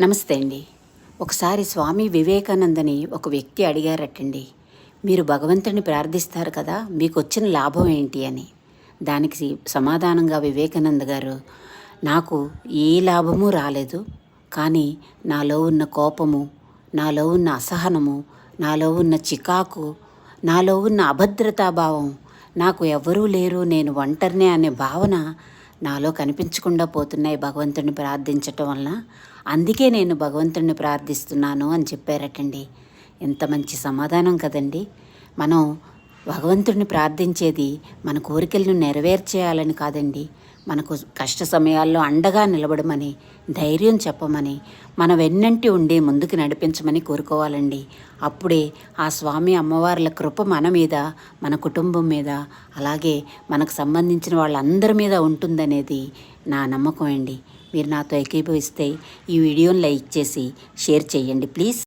నమస్తే అండి. ఒకసారి స్వామి వివేకానందని ఒక వ్యక్తి అడిగారటండి, మీరు భగవంతుడిని ప్రార్థిస్తారు కదా, మీకు వచ్చిన లాభం ఏంటి అని. దానికి సమాధానంగా వివేకానంద గారు, నాకు ఏ లాభము రాలేదు, కానీ నాలో ఉన్న కోపము, నాలో ఉన్న అసహనము, నాలో ఉన్న చికాకు, నాలో ఉన్న అభద్రతాభావం, నాకు ఎవ్వరూ లేరు, నేను ఒంటరినే అనే భావన నాలో కనిపించకుండా పోతున్నాయి భగవంతుడిని ప్రార్థించటం వలన. అందుకే నేను భగవంతుడిని ప్రార్థిస్తున్నాను అని చెప్పారటండి. ఎంత మంచి సమాధానం కదండి. మనం భగవంతుడిని ప్రార్థించేది మన కోరికలను నెరవేర్చేయాలని కాదండి, మనకు కష్ట సమయాల్లో అండగా నిలబడమని, ధైర్యం చెప్పమని, మన వెన్నంటి ఉండి ముందుకు నడిపించమని కోరుకోవాలండి. అప్పుడే ఆ స్వామి అమ్మవార్ల కృప మన మీద, మన కుటుంబం మీద, అలాగే మనకు సంబంధించిన వాళ్ళందరి మీద ఉంటుందనేది నా నమ్మకం అండి. మీరు నాతో ఏకీభవిస్తే ఈ వీడియోని లైక్ చేసి షేర్ చేయండి ప్లీజ్.